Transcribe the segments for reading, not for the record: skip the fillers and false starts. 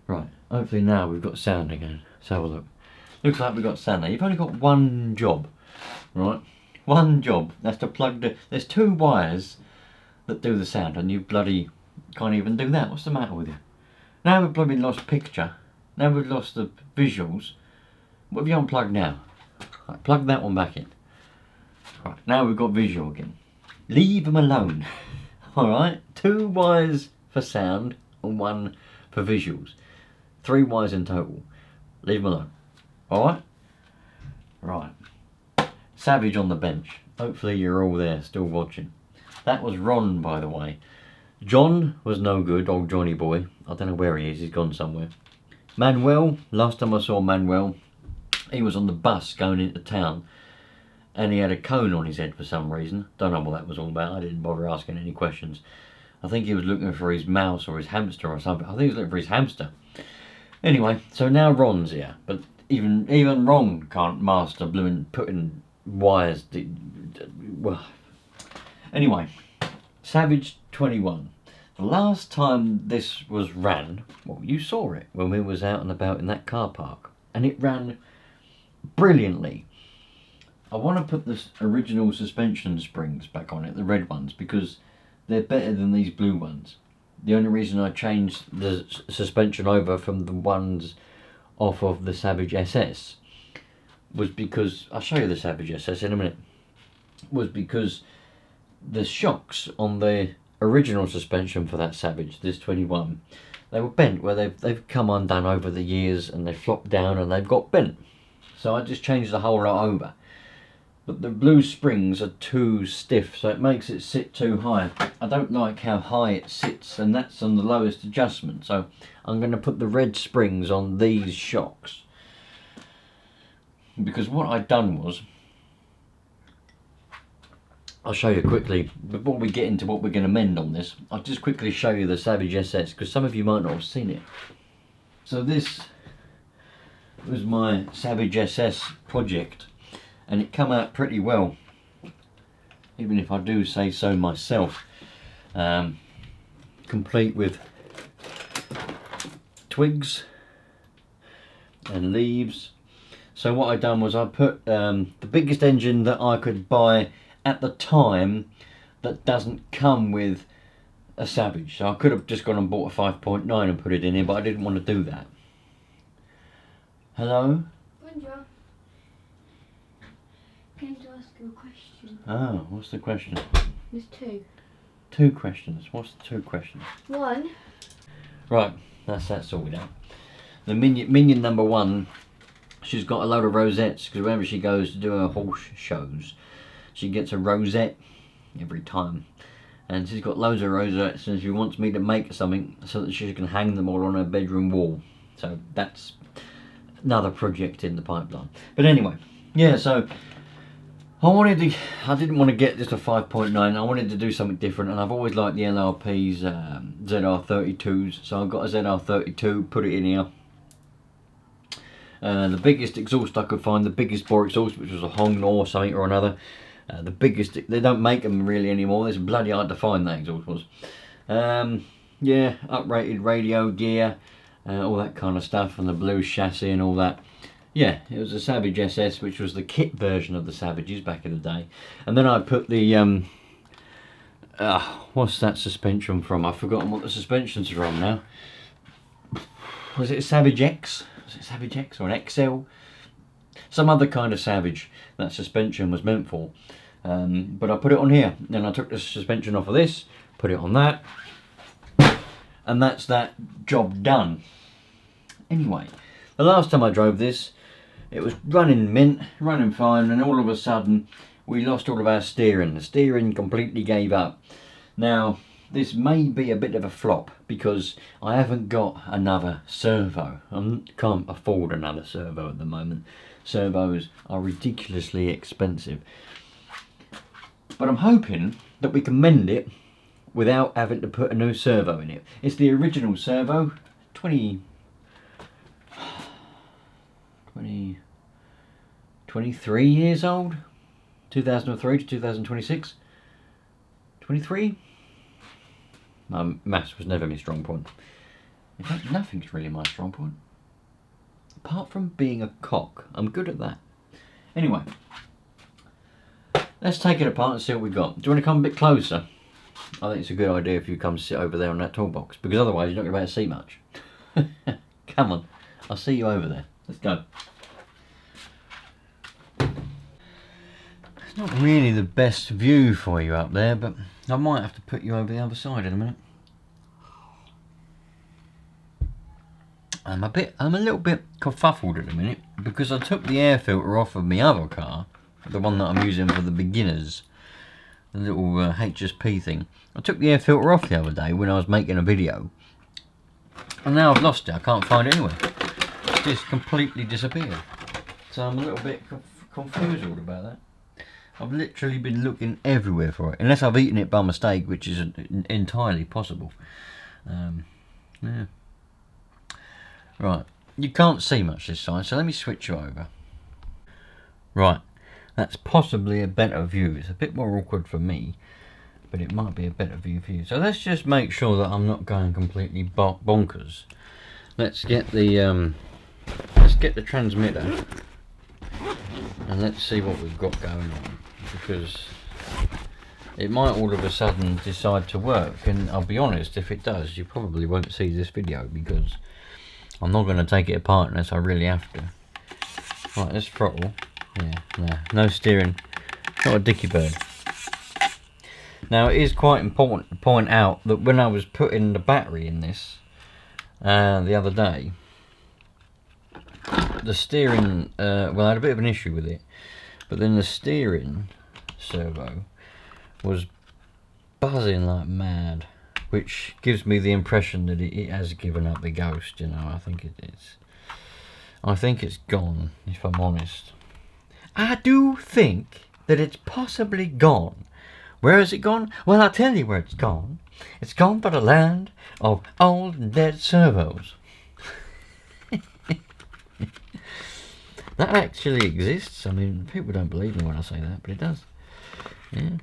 Right, hopefully now we've got sound again. Let's have a look. Looks like we've got sound now. You've only got one job, right? One job. That's to plug the... There's 2 wires that do the sound, and you bloody can't even do that. What's the matter with you? Now we've bloody lost picture. Now we've lost the visuals. What have you unplugged now? Right, plug that one back in. Right, now we've got visual again. Leave them alone. Alright? 2 wires for sound and 1 for visuals. 3 wires in total. Leave them alone. Alright? Right. Savage on the bench. Hopefully you're all there still watching. That was Ron, by the way. John was no good, old Johnny boy. I don't know where he is, he's gone somewhere. Manuel, last time I saw Manuel, he was on the bus going into town and he had a cone on his head for some reason. Don't know what that was all about, I didn't bother asking any questions. I think he was looking for his mouse or his hamster or something. I think he was looking for his hamster. Anyway, so now Ron's here, but even Ron can't master blooming putting wires. Well, anyway, Savage 21. The last time this was ran, well, you saw it when we was out and about in that car park, and it ran brilliantly. I want to put the original suspension springs back on it, the red ones, because they're better than these blue ones. The only reason I changed the suspension over from the ones off of the Savage SS was because, I'll show you the Savage SS in a minute, was because the shocks on the original suspension for that Savage, this 21, they were bent where they've come undone over the years and they flopped down and they've got bent. So I just changed the whole lot over. But the blue springs are too stiff, so it makes it sit too high. I don't like how high it sits, and that's on the lowest adjustment. So I'm going to put the red springs on these shocks. Because what I'd done was, I'll show you quickly, before we get into what we're going to mend on this, I'll just quickly show you the Savage SS, because some of you might not have seen it. So this was my Savage SS project. And it come out pretty well, even if I do say so myself. Complete with twigs and leaves. So what I done was I put the biggest engine that I could buy at the time that doesn't come with a Savage. So I could have just gone and bought a 5.9 and put it in here, but I didn't want to do that. Hello? Bonjour. Came to ask you a question. Oh, what's the question? There's 2. 2 questions. What's the 2 questions? 1. Right, that's that sorted out. The minion number 1, she's got a load of rosettes because whenever she goes to do her horse shows, she gets a rosette every time. And she's got loads of rosettes and she wants me to make something so that she can hang them all on her bedroom wall. So that's another project in the pipeline. But anyway, yeah, so I didn't want to get just a 5.9, I wanted to do something different, and I've always liked the LRP's ZR32s, so I've got a ZR32, put it in here. The biggest exhaust I could find, the biggest bore exhaust, which was a Hong or something or another. The biggest, they don't make them really anymore, it's bloody hard to find that exhaust was. Yeah, uprated radio gear, all that kind of stuff, and the blue chassis and all that. Yeah, it was a Savage SS, which was the kit version of the Savages back in the day. And then I put the, what's that suspension from? I've forgotten what the suspension's from now. Was it a Savage X? Was it Savage X or an XL? Some other kind of Savage that suspension was meant for. But I put it on here. Then I took the suspension off of this, put it on that. And that's that job done. Anyway, the last time I drove this, it was running mint, running fine, and all of a sudden we lost all of our steering. The steering completely gave up. Now, this may be a bit of a flop because I haven't got another servo. I can't afford another servo at the moment. Servos are ridiculously expensive. But I'm hoping that we can mend it without having to put a new servo in it. It's the original servo, 23 years old, 2003 to 2026, 23? Maths was never my strong point. In fact, nothing's really my strong point. Apart from being a cock. I'm good at that. Anyway, let's take it apart and see what we've got. Do you want to come a bit closer? I think it's a good idea if you come sit over there on that toolbox, because otherwise you're not going to be able to see much. Come on, I'll see you over there. Let's go. It's not really the best view for you up there, but I might have to put you over the other side in a minute. I'm a little bit kerfuffled at the minute because I took the air filter off of my other car, the one that I'm using for the beginners, the little HSP thing. I took the air filter off the other day when I was making a video, and now I've lost it. I can't find it anywhere. It's just completely disappeared. So I'm a little bit confused about that. I've literally been looking everywhere for it, unless I've eaten it by mistake, which is entirely possible. Yeah. Right, you can't see much this side, so let me switch you over. Right, that's possibly a better view. It's a bit more awkward for me, but it might be a better view for you. So let's just make sure that I'm not going completely bonkers. Let's get the transmitter, and let's see what we've got going on, because it might all of a sudden decide to work, and I'll be honest, if it does, you probably won't see this video because I'm not going to take it apart unless I really have to. Right, let's throttle. Yeah, no steering. Not a dicky bird. Now, it is quite important to point out that when I was putting the battery in this the other day, the steering, well, I had a bit of an issue with it, but then the steering servo was buzzing like mad, which gives me the impression that it has given up the ghost. You know, I think it's gone, if I'm honest. I do think that it's possibly gone. Where has it gone? Well, I'll tell you where it's gone. It's gone to the land of old and dead servos. That actually exists. I mean, people don't believe me when I say that, but it does. Yeah,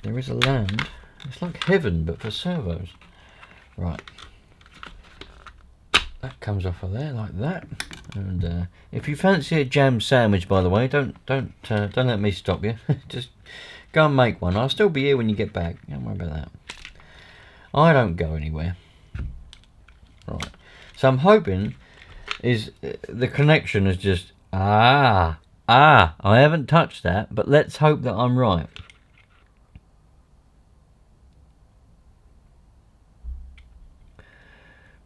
there is a land. It's like heaven, but for servos. Right. That comes off of there like that. And if you fancy a jam sandwich, by the way, don't let me stop you. Just go and make one. I'll still be here when you get back. Don't worry about that. I don't go anywhere. Right. So I'm hoping the connection is just I haven't touched that, but let's hope that I'm right.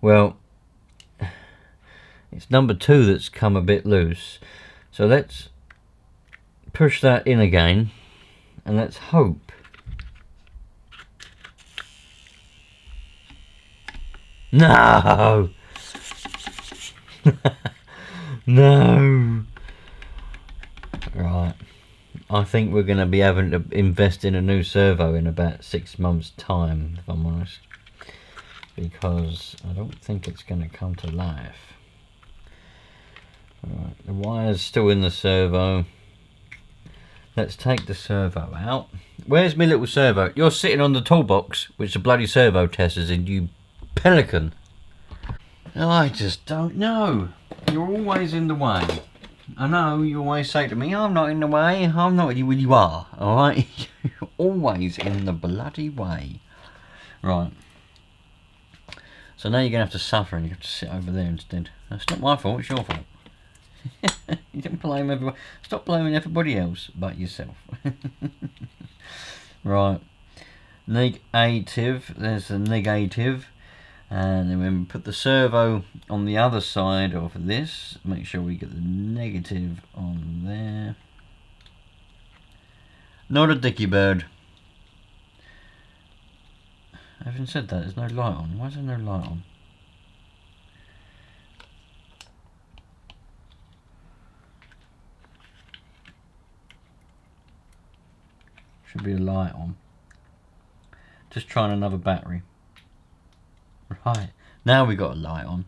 Well, it's number 2 that's come a bit loose, so let's push that in again and let's hope. No. No. Right, I think we're going to be having to invest in a new servo in about 6 months time, if I'm honest, because I don't think it's going to come to life. Alright, the wire's still in the servo. Let's take the servo out. Where's my little servo? You're sitting on the toolbox, which the bloody servo test is in, you pelican. I just don't know. You're always in the way. I know you always say to me, I'm not in the way. I'm not. Well, you are, alright? You're always in the bloody way. Right. So now you're going to have to suffer and you have to sit over there instead. That's not my fault, it's your fault. You don't blame everybody. Stop blaming everybody else but yourself. Right. Negative. There's the negative. And then we put the servo on the other side of this. Make sure we get the negative on there. Not a dicky bird. Having said that, there's no light on. Why is there no light on? Should be a light on. Just trying another battery. Right, now we got a light on.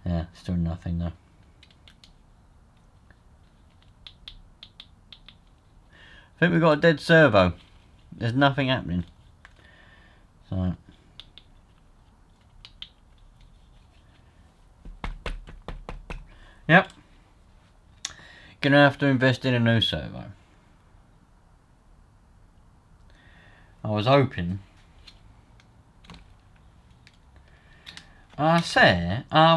Yeah, still nothing though. I think we got a dead servo. There's nothing happening. So Yep. Gonna have to invest in a new servo. I was hoping. I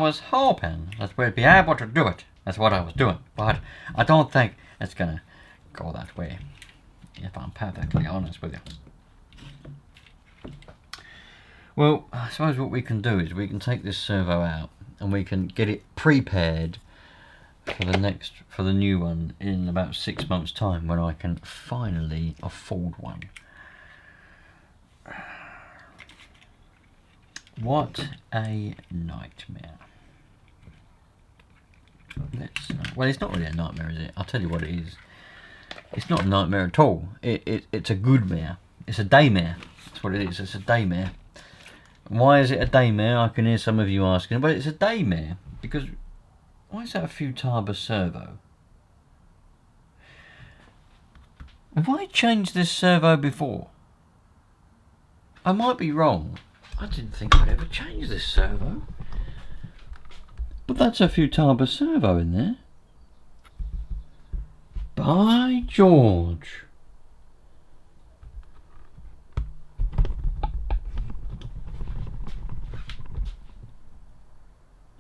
was hoping that we'd be able to do it. That's what I was doing. But I don't think it's gonna go that way, if I'm perfectly honest with you. Well, I suppose what we can do is we can take this servo out and we can get it prepared for the new one in about 6 months' time, when I can finally afford one. What a nightmare. Well, it's not really a nightmare, is it? I'll tell you what it is. It's not a nightmare at all. It's a good mare. It's a daymare. That's what it is. It's a daymare. Why is it a daymare? I can hear some of you asking. Well, it's a daymare because why is that a Futaba servo? Have I changed this servo before? I might be wrong. I didn't think I'd ever change this servo. But that's a Futaba servo in there. By George.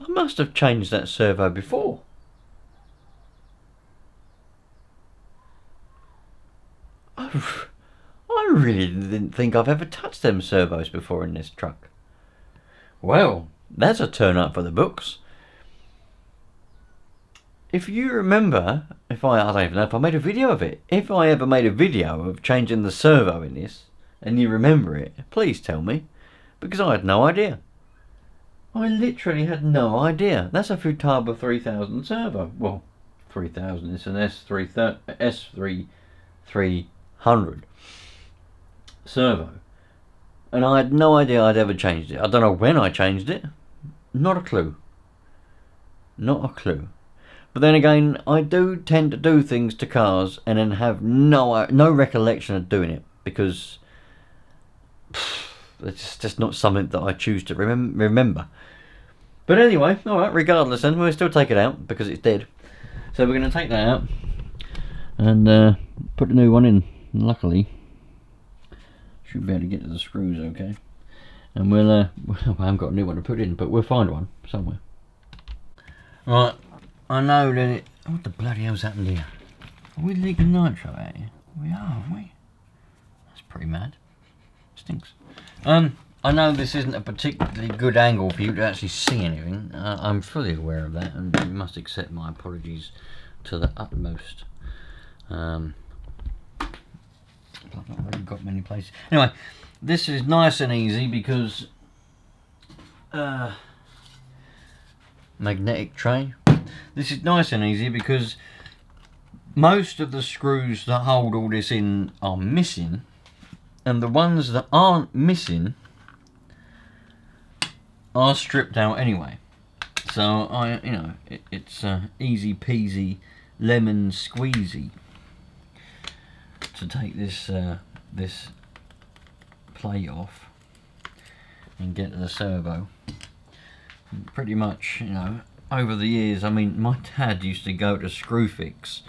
I must have changed that servo before. I really didn't think I've ever touched them servos before in this truck. Well, that's a turn up for the books. If you remember, I don't even know if I made a video of it. If I ever made a video of changing the servo in this, and you remember it, please tell me. Because I had no idea. I literally had no idea. That's a Futaba 3000 servo. Well, 3000, it's an S3300 servo. And I had no idea I'd ever changed it. I don't know when I changed it. Not a clue. Not a clue. But then again, I do tend to do things to cars and then have no recollection of doing it, because it's just not something that I choose to remember. But anyway, alright, regardless then, we'll still take it out because it's dead. So we're going to take that out and put a new one in. Luckily, should be able to get to the screws okay. And well, I haven't got a new one to put in, but we'll find one somewhere. Right, I know that it... What the bloody hell's happened here? Are we leaking nitro out here? We are, aren't we? That's pretty mad. Stinks. I know this isn't a particularly good angle for you to actually see anything. I'm fully aware of that, and you must accept my apologies to the utmost. I've not really got many places. Anyway, this is nice and easy because magnetic tray. This is nice and easy because most of the screws that hold all this in are missing, and the ones that aren't missing are stripped out anyway. So it's easy peasy lemon squeezy to take this this plate off and get to the servo. Pretty much, over the years, I mean, my dad used to go to Screwfix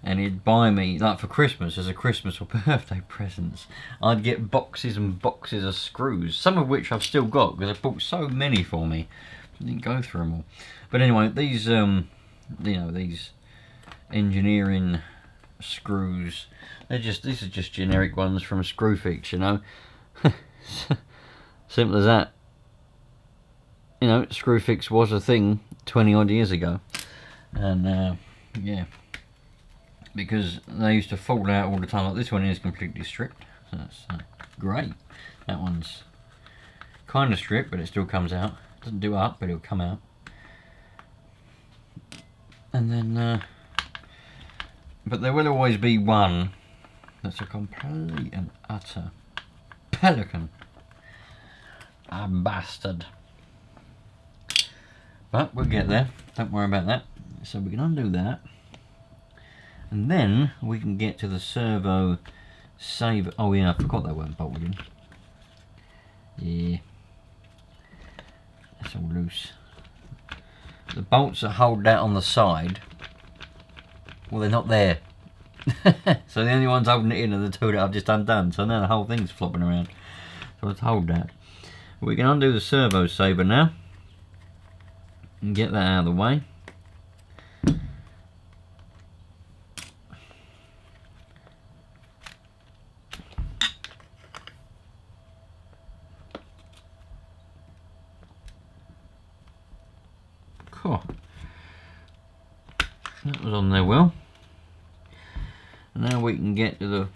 and he'd buy me, like for Christmas, as a Christmas or birthday presents, I'd get boxes and boxes of screws, some of which I've still got because I bought so many for me. I didn't go through them all. But anyway, these these engineering screws, these are just generic ones from Screwfix, Simple as that. Screwfix was a thing 20 odd years ago, and yeah, because they used to fall out all the time. Like this one is completely stripped, so that's great. That one's kind of stripped, but it still comes out. Doesn't do up, but it'll come out. And then but there will always be one that's a complete and utter pelican, a bastard. But we'll get there, don't worry about that. So we can undo that, and then we can get to the servo save. Oh yeah, I forgot that weren't bolted in. Yeah, that's all loose. the bolts that hold that on the side, well, they're not there. So the only ones holding it in are the two that I've just undone. So now the whole thing's flopping around. So let's hold that. We can undo the servo saver now and get that out of the way. Cool. That was on there well. And now we can get to the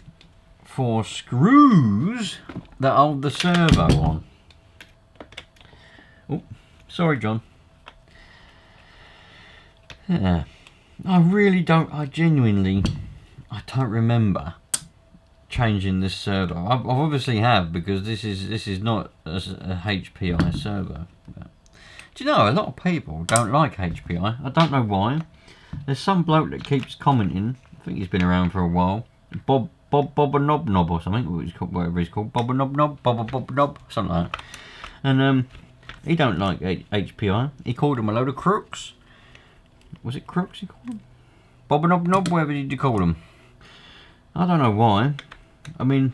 4 screws that hold the servo on. Oh, sorry, John. Yeah, I genuinely don't remember changing this servo. I obviously have, because this is not a HPI servo. But, do you know, a lot of people don't like HPI. I don't know why. There's some bloke that keeps commenting. I think he's been around for a while. Bob a Knob Knob or something, whatever he's called. Bob a Knob Knob, Bob a Knob, something like that. And he don't like HPI. He called him a load of crooks. Was it crooks he called them? Bob a Knob Knob, whatever did you call them? I don't know why. I mean,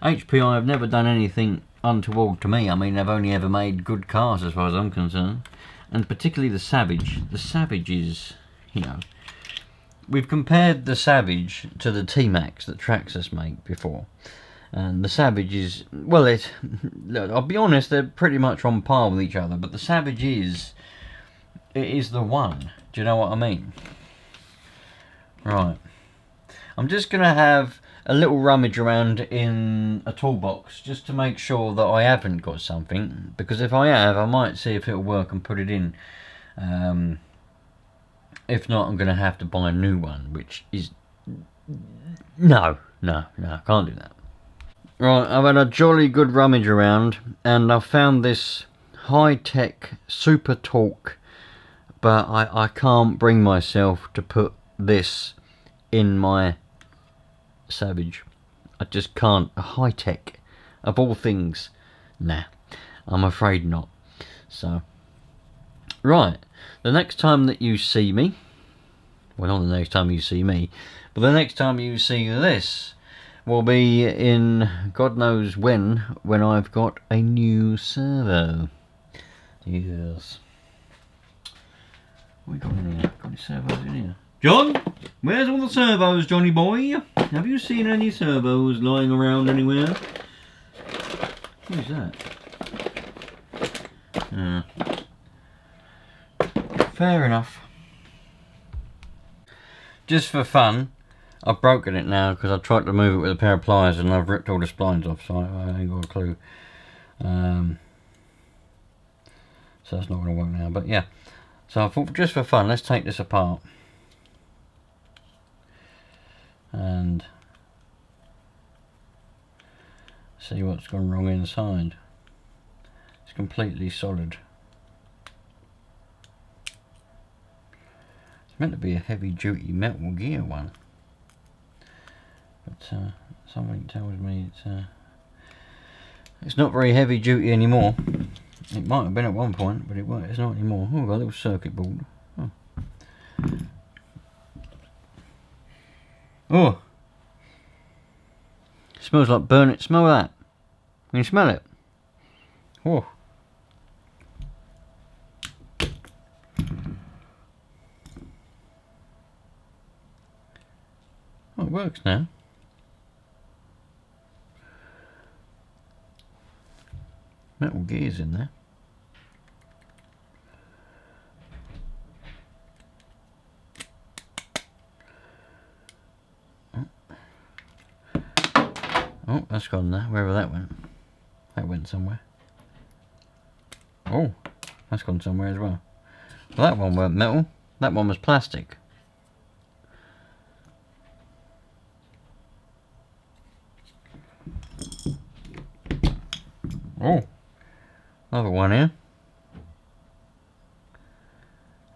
HPI have never done anything untoward to me. I mean, they've only ever made good cars as far as I'm concerned. And particularly the Savage. The Savage is, you know, we've compared the Savage to the T-Max that Traxxas made before. And the Savage is, well, I'll be honest, they're pretty much on par with each other. But the Savage is the one. Do you know what I mean? Right. I'm just going to have a little rummage around in a toolbox just to make sure that I haven't got something. Because if I have, I might see if it'll work and put it in. If not, I'm going to have to buy a new one, which is... No, I can't do that. Right, I've had a jolly good rummage around, and I've found this high-tech super torque, but I can't bring myself to put this in my Savage. I just can't. A high-tech, of all things, nah, I'm afraid not. So, right, the next time that you see me, well, not the next time you see me, but the next time you see this will be in God knows when I've got a new servo. Yes. What we got in here? Got any servos in here? John, where's all the servos, Johnny boy? Have you seen any servos lying around anywhere? Who's that? Fair enough. Just for fun, I've broken it now because I tried to move it with a pair of pliers and I've ripped all the splines off, so I ain't got a clue. So that's not going to work now, but yeah. So I thought, just for fun, let's take this apart and see what's gone wrong inside. It's completely solid. It's meant to be a heavy duty metal gear one, but something tells me it's not very heavy duty anymore. It might have been at one point, but it's not anymore. Oh, we've got a little circuit board. Oh, smells like burn it. Smell that. Can you smell it? Oh. Oh, it works now. Metal gears in there. Oh, that's gone now, wherever that went. That went somewhere. Oh, that's gone somewhere as well. Well, that one weren't metal, that one was plastic. Oh, another one here.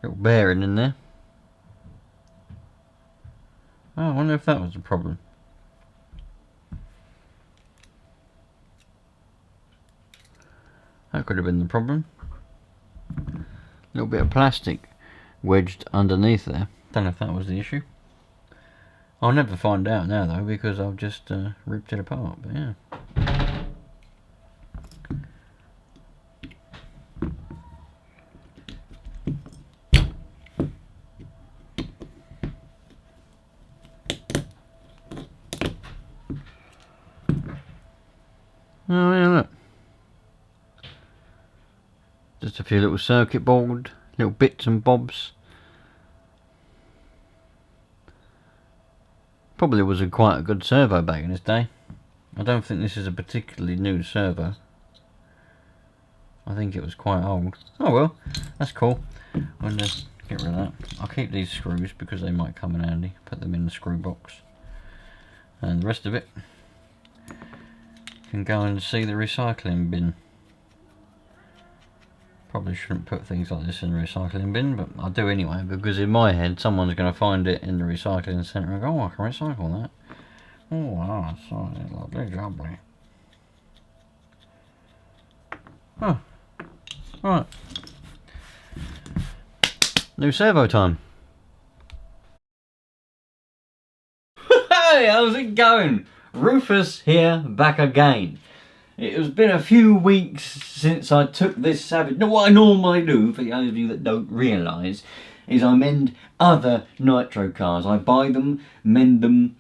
Little bearing in there. Oh, I wonder if that was the problem. That could have been the problem. Little little bit of plastic wedged underneath there. Don't know if that was the issue. I'll never find out now though, because I've just ripped it apart, but yeah. Oh yeah, look. Just a few little circuit board, little bits and bobs. Probably was quite a good servo back in this day. I don't think this is a particularly new servo. I think it was quite old. Oh well, that's cool. I'll just get rid of that. I'll keep these screws because they might come in handy. Put them in the screw box. And the rest of it can go and see the recycling bin. Probably shouldn't put things like this in the recycling bin, but I do anyway, because in my head someone's going to find it in the recycling centre and go, oh, I can recycle that. Oh wow, that's lovely, lovely. Oh, right. New servo time. Hey, how's it going? Rufus here, back again. It has been a few weeks since I took this Savage. Now, what I normally do, for those of you that don't realise, is I mend other Nitro cars. I buy them, mend them,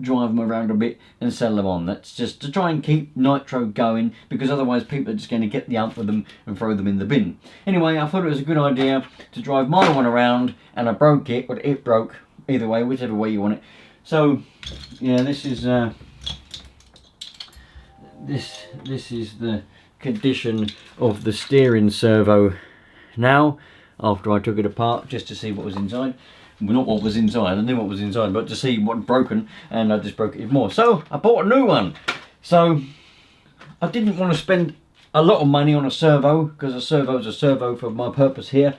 drive them around a bit and sell them on. That's just to try and keep Nitro going, because otherwise people are just going to get the ump with them and throw them in the bin. Anyway, I thought it was a good idea to drive my one around, and I broke it, but it broke. Either way, whichever way you want it. So, yeah, this is this is the condition of the steering servo now, after I took it apart just to see what was inside. Well, not what was inside, I knew what was inside, but to see what had broken, and I just broke it even more. So I bought a new one. So I didn't want to spend a lot of money on a servo, because a servo is a servo for my purpose here.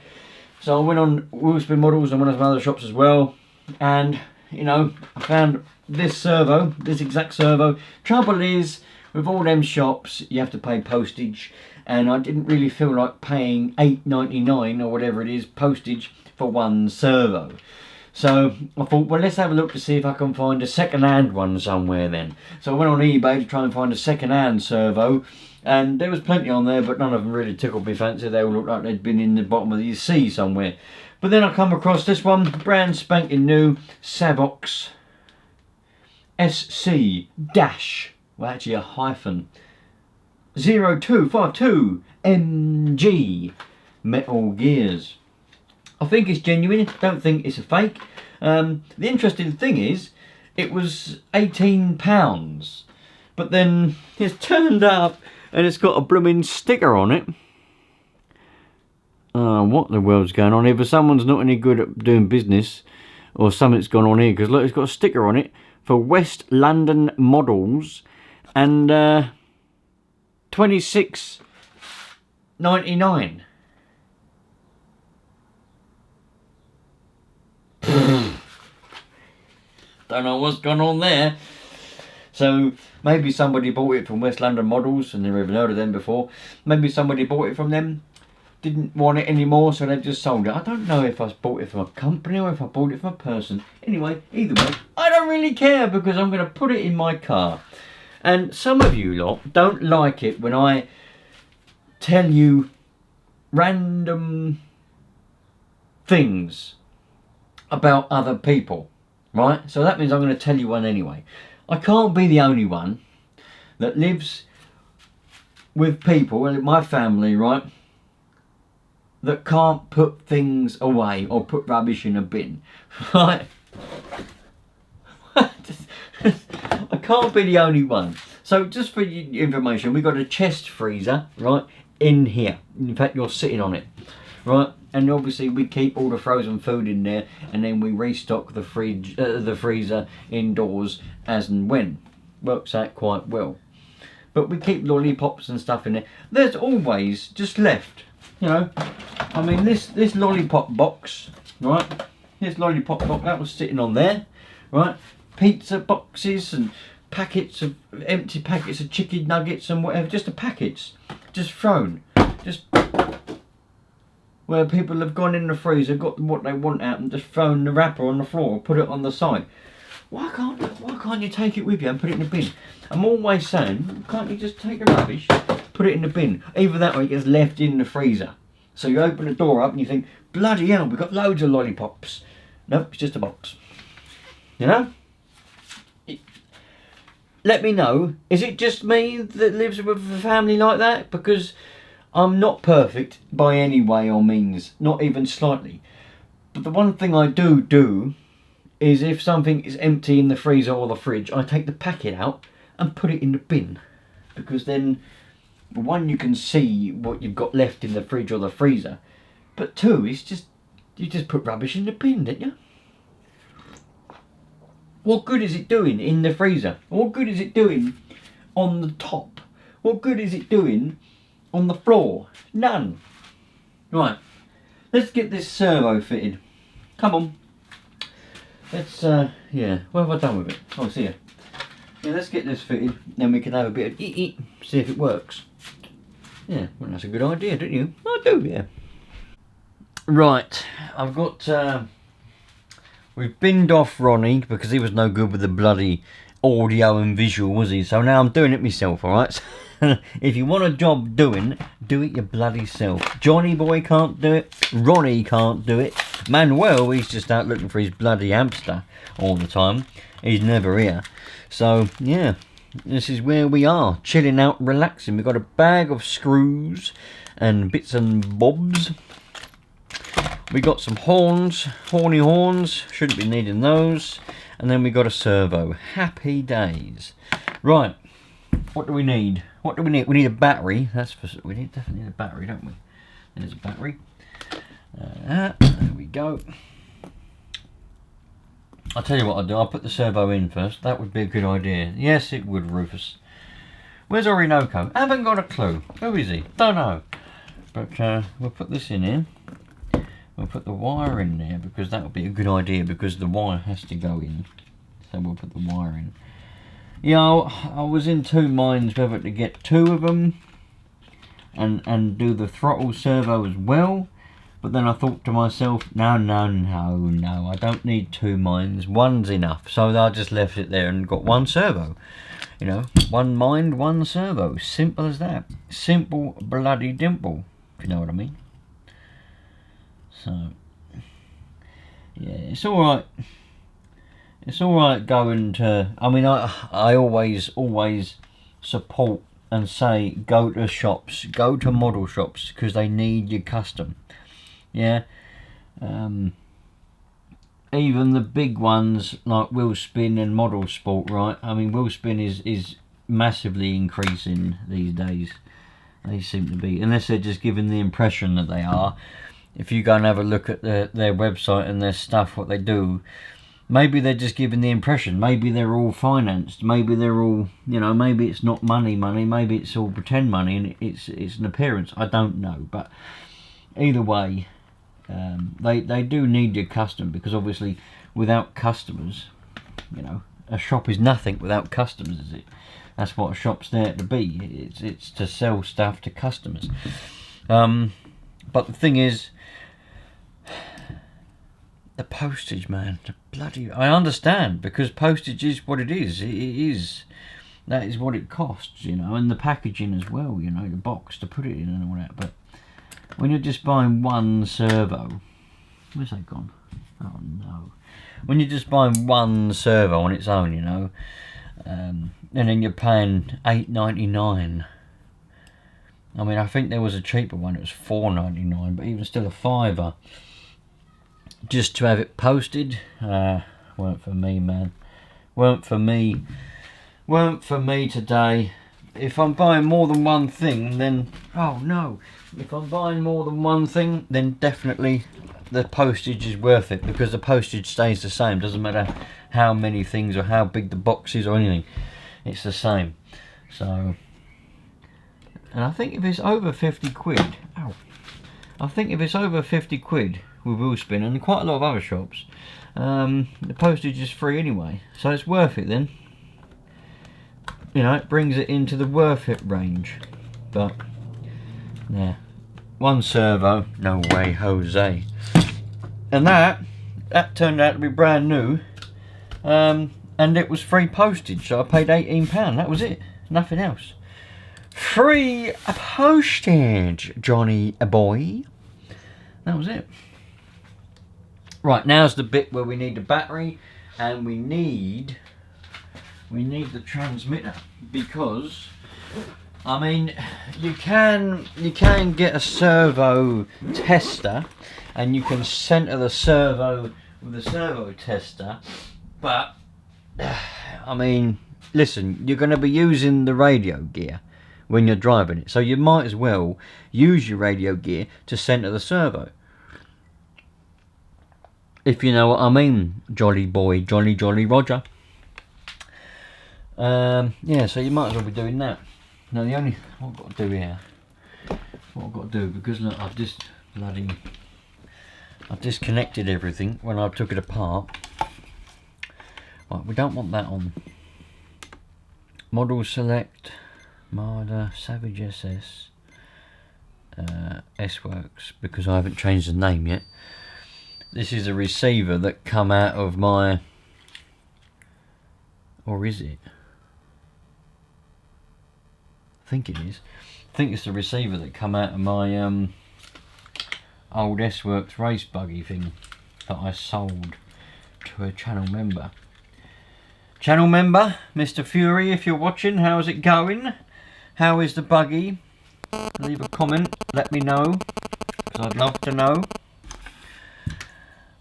So I went on Wheelspin Models and one of some other shops as well, and you know, I found this servo, this exact servo. Trouble is, with all them shops, you have to pay postage, and I didn't really feel like paying $8.99 or whatever it is postage for one servo. So I thought, well, let's have a look to see if I can find a second-hand one somewhere then. So I went on eBay to try and find a second-hand servo, and there was plenty on there, but none of them really tickled me fancy. They all looked like they'd been in the bottom of the sea somewhere. But then I come across this one, brand spanking new, Savox SC dash, well actually a hyphen, 0252 MG metal gears. I think it's genuine, don't think it's a fake. The interesting thing is, it was £18, but then it's turned up and it's got a blooming sticker on it. What the world's going on? Either someone's not any good at doing business, or something's gone on here, because look, it's got a sticker on it for West London Models, and $26.99. Don't know what's gone on there. So maybe somebody bought it from West London Models and never even heard of them before. Maybe somebody bought it from them, didn't want it anymore, so they've just sold it. I don't know if I bought it from a company or if I bought it from a person. Anyway, either way, I don't really care, because I'm going to put it in my car. And some of you lot don't like it when I tell you random things about other people, right? So that means I'm going to tell you one anyway. I can't be the only one that lives with people, well, my family, right, that can't put things away or put rubbish in a bin, right? I can't be the only one. So just for your information, we've got a chest freezer, right, in here. In fact, you're sitting on it, right? And obviously we keep all the frozen food in there, and then we restock the freezer indoors as and when. Works out quite well. But we keep lollipops and stuff in there. There's always just left, you know. I mean, this lollipop box, right? This lollipop box, that was sitting on there, right? Pizza boxes and packets of empty packets of chicken nuggets and whatever, just the packets, just thrown, just where people have gone in the freezer, got what they want out, and just thrown the wrapper on the floor, put it on the side. Why can't you take it with you and put it in the bin? I'm always saying, can't you just take the rubbish, put it in the bin? Either that or it gets left in the freezer. So you open the door up and you think, bloody hell, we've got loads of lollipops. Nope, it's just a box. You know? Let me know, is it just me that lives with a family like that? Because I'm not perfect by any way or means, not even slightly. But the one thing I do is if something is empty in the freezer or the fridge, I take the packet out and put it in the bin. Because then, one, you can see what you've got left in the fridge or the freezer. But two, it's just, you just put rubbish in the bin, don't you? What good is it doing in the freezer? What good is it doing on the top? What good is it doing on the floor? None. Right, let's get this servo fitted. Come on. Let's, yeah, what have I done with it? Oh, see ya. Yeah, let's get this fitted, then we can have a bit of see if it works. Yeah, well, that's a good idea, don't you? I do, yeah. Right, I've got, we've binned off Ronnie because he was no good with the bloody audio and visual, was he? So now I'm doing it myself, alright? If you want a job doing, do it your bloody self. Johnny boy can't do it. Ronnie can't do it. Manuel, he's just out looking for his bloody hamster all the time. He's never here. So, yeah, this is where we are. Chilling out, relaxing. We've got a bag of screws and bits and bobs. We got some horns, horny horns. Shouldn't be needing those. And then we got a servo. Happy days. Right. What do we need? What do we need? We need a battery. That's for, we definitely need a battery, don't we? There's a battery. There we go. I'll tell you what I'll do. I'll put the servo in first. That would be a good idea. Yes, it would, Rufus. Where's Orinoco? Haven't got a clue. Who is he? Don't know. But we'll put this in here. We'll put the wire in there because that would be a good idea because the wire has to go in. So we'll put the wire in. Yeah, I was in two minds whether to get two of them and do the throttle servo as well. But then I thought to myself, no, I don't need two minds. One's enough. So I just left it there and got one servo. You know, one mind, one servo. Simple as that. Simple bloody dimple, if you know what I mean. So, yeah, it's alright. It's alright going to, I mean, I always support and say go to shops, go to model shops because they need your custom. Yeah. Even the big ones like Wheel Spin and Model Sport, right? I mean, Wheel Spin is massively increasing these days. They seem to be, unless they're just giving the impression that they are. If you go and have a look at their website and their stuff, what they do, maybe they're just giving the impression. Maybe they're all financed. Maybe they're all, you know, maybe it's not money. Maybe it's all pretend money and it's an appearance. I don't know. But either way, they do need your custom because obviously without customers, you know, a shop is nothing without customers, is it? That's what a shop's there to be. It's to sell stuff to customers. But the thing is, the postage, man, the bloody, I understand because postage is what it is. That is what it costs, you know, and the packaging as well, you know, the box to put it in and all that. But when you're just buying one servo, where's that gone? Oh no. When you're just buying one servo on its own, you know, and then you're paying $8.99. I mean, I think there was a cheaper one, it was $4.99, but even still a $5 just to have it posted. Weren't for me, man. Weren't for me today. If I'm buying more than one thing, then oh no. If I'm buying more than one thing, then definitely the postage is worth it because the postage stays the same. Doesn't matter how many things or how big the box is or anything. It's the same. So, and I think if it's over 50 quid, ow, I think if it's over 50 quid with Wheel Spin and quite a lot of other shops, the postage is free anyway, so it's worth it then. You know, it brings it into the worth it range. But yeah, one servo. No way, Jose. And that turned out to be brand new. And it was free postage, so I paid £18. That was it. Nothing else. Free postage, Johnny boy. That was it. Right, now's the bit where we need the battery and we need the transmitter, because I mean you can get a servo tester and you can center the servo with a servo tester, but I mean, listen, you're going to be using the radio gear when you're driving it, so you might as well use your radio gear to center the servo. If you know what I mean, jolly boy, jolly Roger. Yeah, so you might as well be doing that. Now the only, what I've got to do here, what I've got to do, because look, I disconnected everything when I took it apart. Right, we don't want that on. Model select, Marder, Savage SS, S-Works, because I haven't changed the name yet. This is a receiver that come out of my, or is it? I think it is. I think it's the receiver that come out of my old S-Works race buggy thing that I sold to a channel member. Channel member, Mr. Fury, if you're watching, how's it going? How is the buggy? Leave a comment, let me know, because I'd love to know.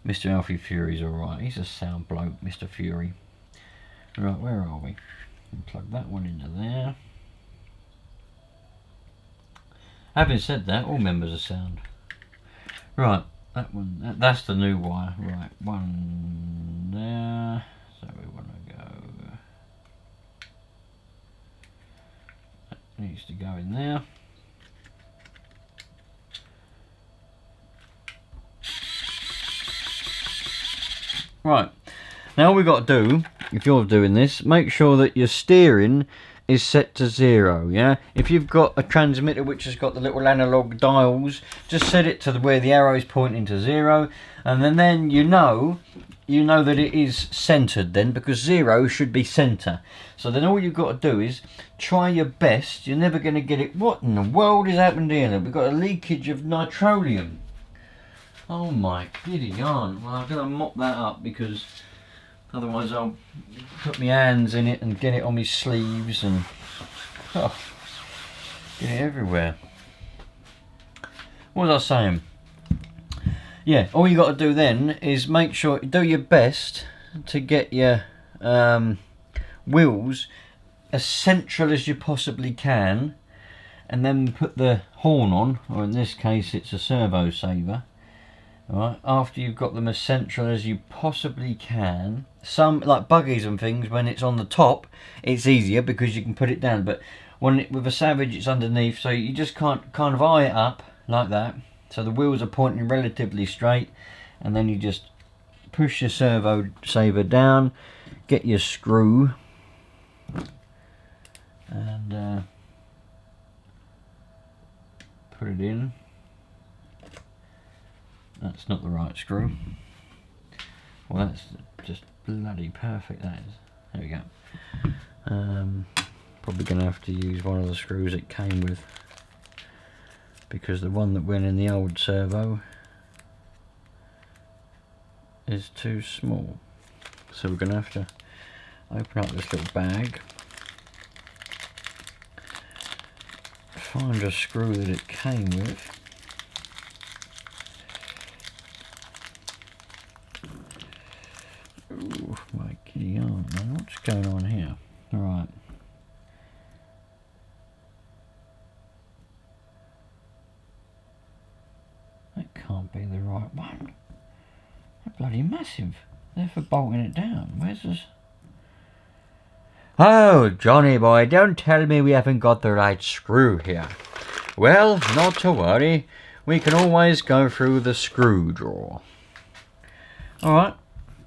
Mr. Alfie Fury's alright, he's a sound bloke, Mr. Fury. Right, where are we? Plug that one into there. Having said that, all members are sound. Right, that one, that's the new wire. Right, one there. So we want to go. That needs to go in there. Right, now all we've got to do, if you're doing this, make sure that your steering is set to 0, yeah? If you've got a transmitter which has got the little analog dials, just set it to where the arrow is pointing to 0, and then you know that it is centered then, because 0 should be center. So then all you've got to do is try your best. You're never going to get it. What in the world is happened here? We've got a leakage of nitroleum. Oh my giddy yarn. Well, I'm going to mop that up, because otherwise I'll put my hands in it and get it on my sleeves and get it everywhere. What was I saying? Yeah, all you got to do then is make sure, do your best to get your wheels as central as you possibly can, and then put the horn on, or in this case it's a servo saver. Right, after you've got them as central as you possibly can. Some, like buggies and things, when it's on the top, it's easier because you can put it down. But with a Savage, it's underneath, so you just can't kind of eye it up like that. So the wheels are pointing relatively straight, and then you just push your servo saver down, get your screw, and put it in. That's not the right screw. Well, that's just bloody perfect, that is. There we go. Probably going to have to use one of the screws it came with, because the one that went in the old servo is too small. So we're going to have to open up this little bag, find a screw that it came with. Ooh, my kitty yarn, man. What's going on here? Alright. That can't be the right one. They're bloody massive. They're for bolting it down. Where's this? Oh, Johnny boy, don't tell me we haven't got the right screw here. Well, not to worry. We can always go through the screw drawer. Alright.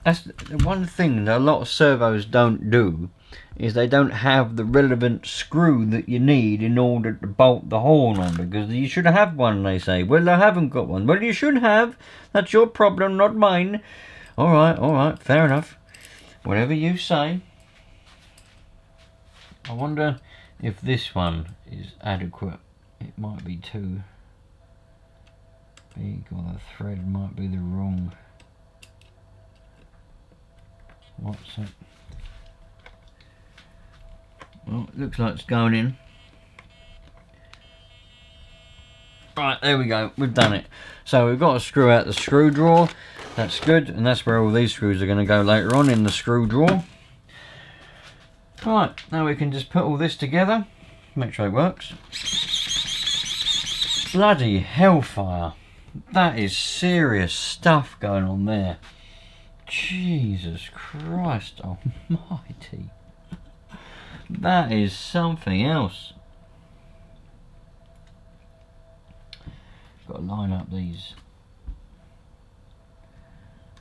That's the one thing that a lot of servos don't do, is they don't have the relevant screw that you need in order to bolt the horn on, because you should have one, they say. Well, I haven't got one. Well, you should have. That's your problem, not mine. Alright, fair enough. Whatever you say. I wonder if this one is adequate. It might be too big, or the thread might be the wrong. What's it? Well, it looks like it's going in. Right, there we go. We've done it. So we've got to screw out the screw drawer. That's good, and that's where all these screws are going to go later on, in the screw drawer. Right, now we can just put all this together. Make sure it works. Bloody hellfire. That is serious stuff going on there. Jesus Christ almighty. That is something else. Got to line up these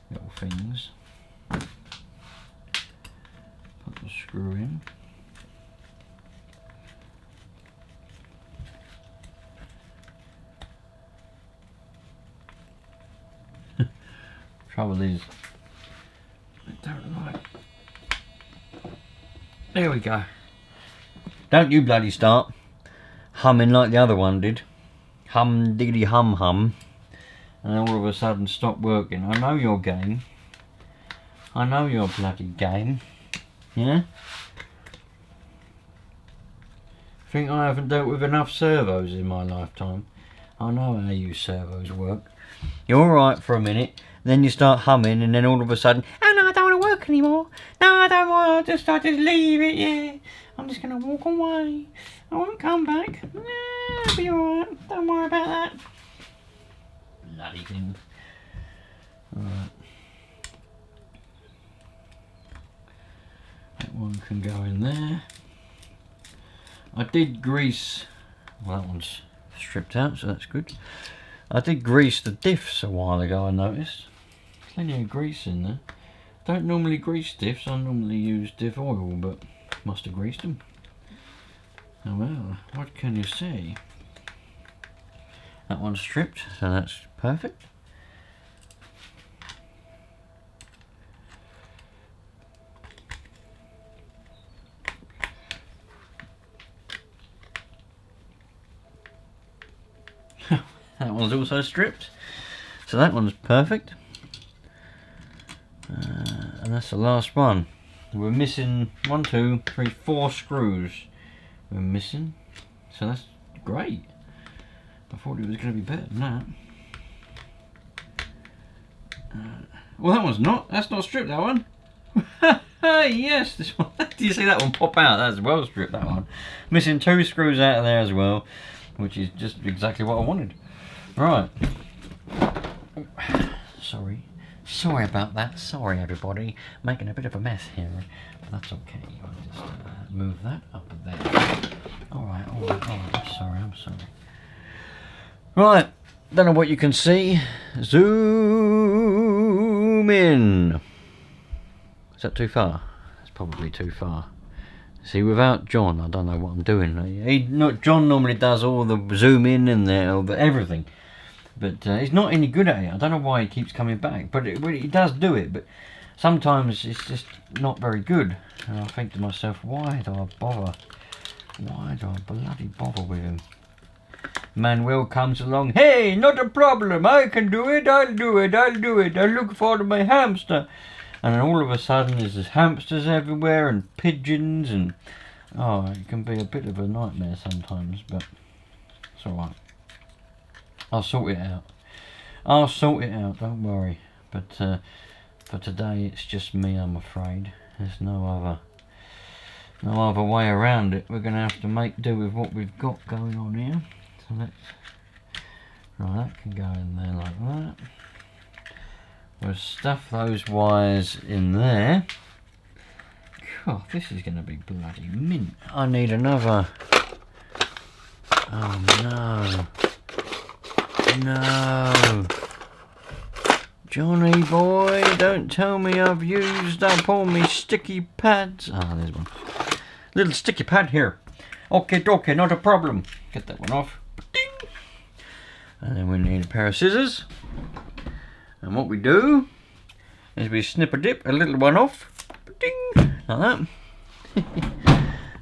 little things. Put the screw in. Trouble is, I don't like. There we go. Don't you bloody start humming like the other one did. Hum diggity hum hum. And all of a sudden stop working. I know your game. I know your bloody game. Yeah? Think I haven't dealt with enough servos in my lifetime. I know how you servos work. You're alright for a minute, then you start humming, and then all of a sudden, oh no, I don't want to work anymore. No, I don't want to, I just leave it, yeah. I'm just going to walk away. I won't come back. Nah, I'll be alright. Don't worry about that. Bloody thing. Alright. That one can go in there. I did grease, well, that one's stripped out, so that's good. I did grease the diffs a while ago, I noticed. Plenty of grease in there. Don't normally grease diffs, I normally use diff oil, but must have greased them. Oh well, what can you say? That one's stripped, so that's perfect. That one's also stripped, so that one's perfect. And that's the last one. We're missing 1, 2, 3, 4 screws. We're missing, so that's great. I thought it was going to be better than that. Well, that one's not. That's not stripped. That one. Yes, this one. Do you see that one pop out? That's well stripped. That one. Missing 2 screws out of there as well, which is just exactly what I wanted. Right. Sorry about that. Sorry, everybody. Making a bit of a mess here, but that's okay. I'll just move that up there. Alright. I'm sorry. Right. Don't know what you can see. Zoom in. Is that too far? That's probably too far. See, without John, I don't know what I'm doing. John normally does all the zoom in and everything. But he's not any good at it. I don't know why he keeps coming back. But he does do it. But sometimes it's just not very good. And I think to myself, why do I bother? Why do I bloody bother with him? Manuel comes along. Hey, not a problem. I can do it. I'll do it. I'll look for my hamster. And then all of a sudden there's hamsters everywhere and pigeons. And oh, it can be a bit of a nightmare sometimes. But it's alright. I'll sort it out. Don't worry. But for today, it's just me, I'm afraid. There's no other way around it. We're going to have to make do with what we've got going on here. So that can go in there like that. We'll stuff those wires in there. God, this is going to be bloody mint. I need another. Oh no. No, Johnny boy, don't tell me I've used up all my sticky pads. Ah, there's one. little sticky pad here. Okay, dokie, not a problem. Get that one off. Ding. And then we need a pair of scissors. And what we do is we snip a dip a little one off. Ding. Like that.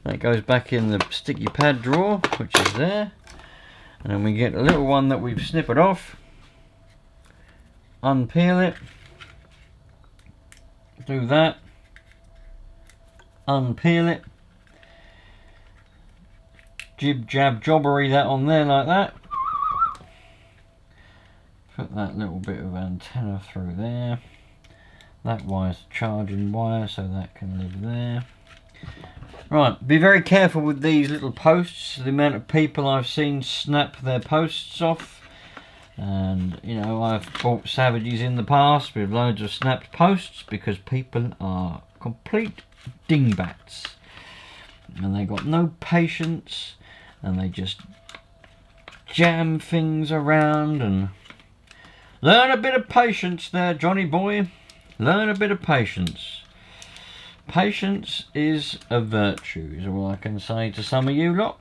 That goes back in the sticky pad drawer, which is there. And then we get a little one that we've snipped off. Unpeel it. Do that. Unpeel it. Jib jab jobbery that on there like that. Put that little bit of antenna through there. That wire's a charging wire, so that can live there. Right, be very careful with these little posts. The amount of people I've seen snap their posts off. And, you know, I've bought Savages in the past with loads of snapped posts because people are complete dingbats. And they got no patience. And they just jam things around. And learn a bit of patience there, Johnny boy. Learn a bit of patience. Patience is a virtue, is all I can say to some of you lot.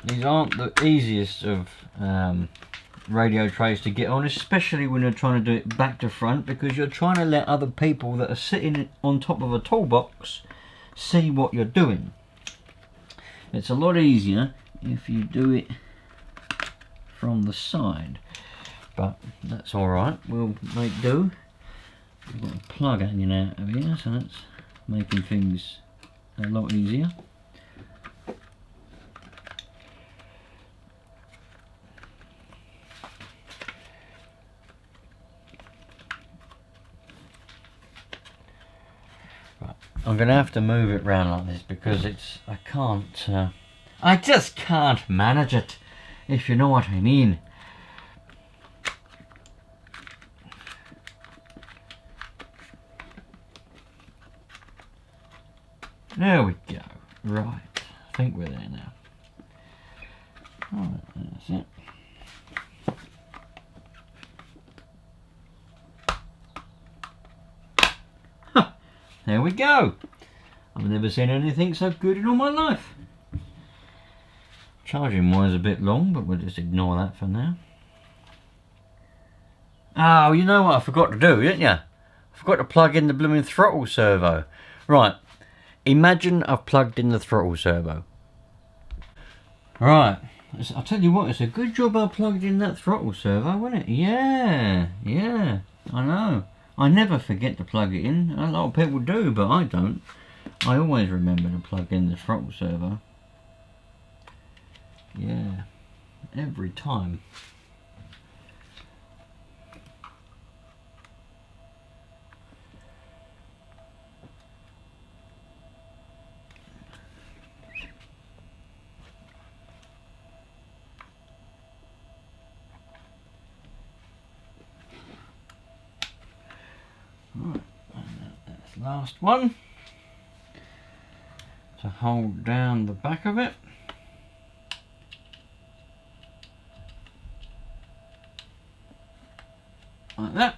These aren't the easiest of radio trays to get on, especially when you're trying to do it back to front, because you're trying to let other people that are sitting on top of a toolbox see what you're doing. It's a lot easier if you do it from the side, but that's alright, we'll make do. We've got a plug hanging out of here, so that's making things a lot easier. Right. I'm going to have to move it round like this because I just can't manage it, if you know what I mean. There we go. Right. I think we're there now. Alright, that's it. Huh, there we go. I've never seen anything so good in all my life. Charging wire's a bit long, but we'll just ignore that for now. Oh, you know what I forgot to do, didn't you? I forgot to plug in the blooming throttle servo. Right. Imagine I've plugged in the throttle servo. Right, I'll tell you what, it's a good job I plugged in that throttle servo, wasn't it? Yeah, I know. I never forget to plug it in. A lot of people do, but I don't. I always remember to plug in the throttle servo. Yeah, every time. Right, and that's the last one to hold down the back of it. Like that.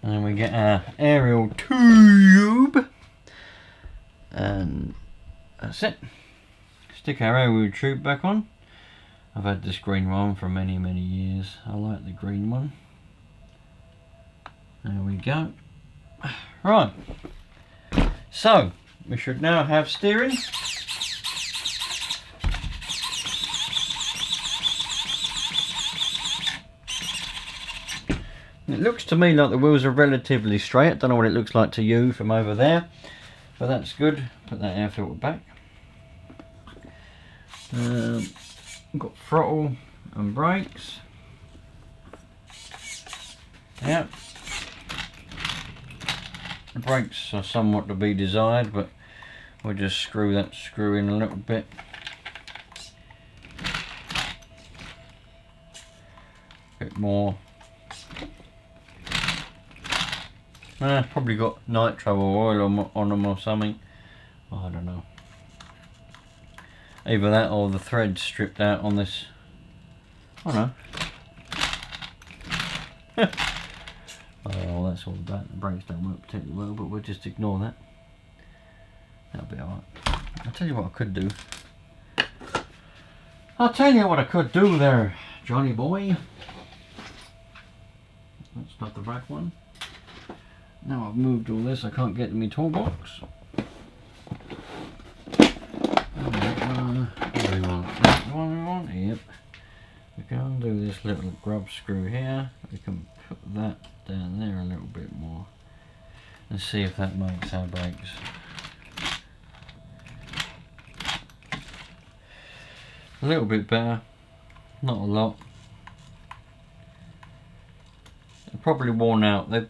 And then we get our aerial tube. And that's it. Stick our aerial tube back on. I've had this green one for many, many years. I like the green one. There we go. Right, so we should now have steering. It looks to me like the wheels are relatively straight. I don't know what it looks like to you from over there, but that's good. Put that air filter back. Got throttle and brakes. Yep. The brakes are somewhat to be desired, but we'll just screw that screw in a little bit. Bit more. Probably got nitro or oil on them or something. I don't know. Either that or the thread stripped out on this. I don't know. Oh, that's all about. The brakes don't work particularly well, but we'll just ignore that. That'll be alright. I'll tell you what I could do. I'll tell you what I could do there, Johnny boy. That's not the right one. Now I've moved all this, I can't get to my toolbox. That one we want, yep. We can undo this little grub screw here. We can put that down there a little bit more and see if that makes our brakes. A little bit better, not a lot. They're probably worn out. The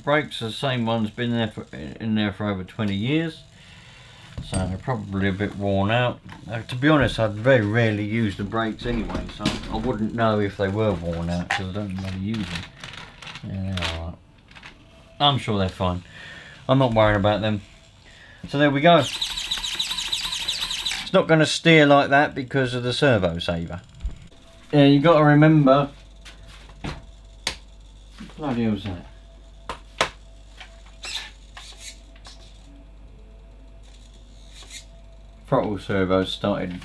brakes are the same ones, been there in there for over 20 years. So they're probably a bit worn out. To be honest, I very rarely use the brakes anyway, so I wouldn't know if they were worn out because I don't really use them. Yeah, they're alright. I'm sure they're fine. I'm not worrying about them. So there we go. It's not going to steer like that because of the servo saver. Yeah, you got to remember. What bloody hell's that? Throttle servo started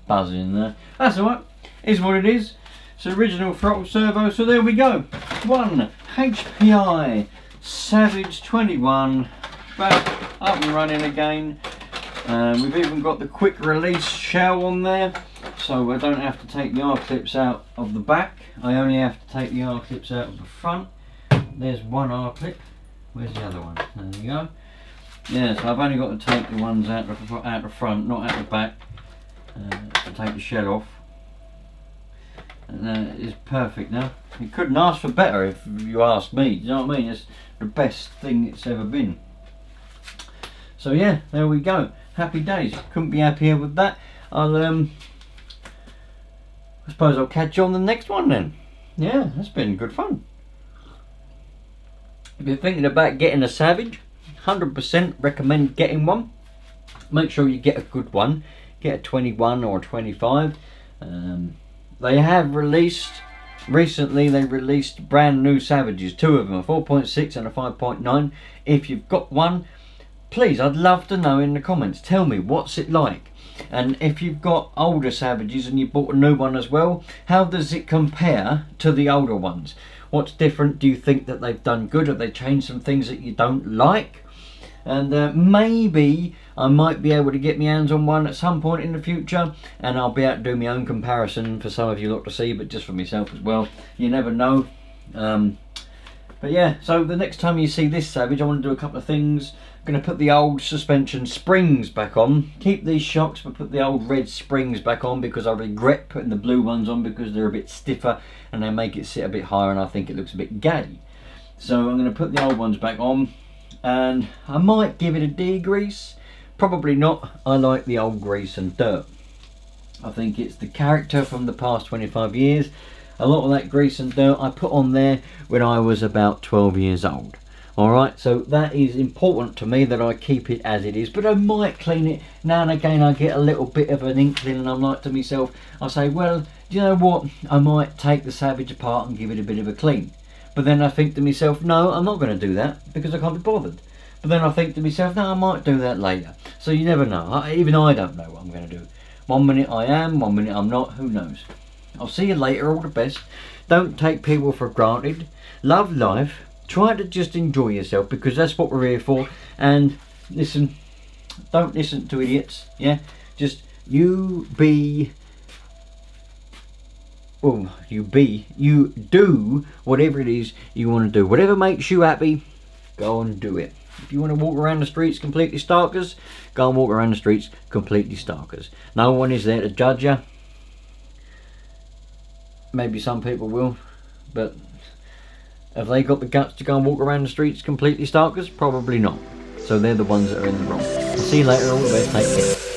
buzzing there. That's alright, is what it is. It's original throttle servo, so there we go. One HPI Savage 21 back up and running again. We've even got the quick release shell on there, so I don't have to take the R-clips out of the back. I only have to take the R-clips out of the front. There's one R-clip. Where's the other one? There you go. Yeah, so I've only got to take the ones out the front, not out the back, to take the shell off. And it's perfect now. You couldn't ask for better if you ask me. Do you know what I mean? It's the best thing it's ever been. So yeah, there we go. Happy days. Couldn't be happier with that. I suppose I'll catch you on the next one then. Yeah, that's been good fun. If you're thinking about getting a Savage, 100% recommend getting one. Make sure you get a good one. Get a 21 or a 25. They have released recently. They released brand new Savages, two of them, a 4.6 and a 5.9. If you've got one, please, I'd love to know in the comments. Tell me what's it like. And if you've got older Savages and you bought a new one as well, how does it compare to the older ones? What's different? Do you think that they've done good? Have they changed some things that you don't like? And maybe I might be able to get my hands on one at some point in the future, and I'll be able to do my own comparison for some of you lot to see, but just for myself as well. You never know. But yeah, so the next time you see this Savage, I want to do a couple of things. I'm going to put the old suspension springs back on. Keep these shocks, but put the old red springs back on, because I regret putting the blue ones on because they're a bit stiffer and they make it sit a bit higher, and I think it looks a bit gay. So I'm going to put the old ones back on, and I might give it a degrease. Probably not. I like the old grease and dirt. I think it's the character from the past 25 years. A lot of that grease and dirt I put on there when I was about 12 years old. Alright, so that is important to me, that I keep it as it is, but I might clean it. Now and again I get a little bit of an inkling, and I'm like to myself, I say, well, do you know what, I might take the Savage apart and give it a bit of a clean. But then I think to myself, no, I'm not going to do that because I can't be bothered. But then I think to myself, no, I might do that later. So you never know. Even I don't know what I'm going to do. One minute I am, one minute I'm not, who knows. I'll see you later, all the best. Don't take people for granted. Love life. Try to just enjoy yourself, because that's what we're here for. And listen, don't listen to idiots, yeah? Just you do whatever it is you want to do. Whatever makes you happy, go and do it. If you want to walk around the streets completely starkers, go and walk around the streets completely starkers. No one is there to judge you. Maybe some people will, but have they got the guts to go and walk around the streets completely starkers? Probably not. So they're the ones that are in the wrong. I'll see you later. All the best. Take care.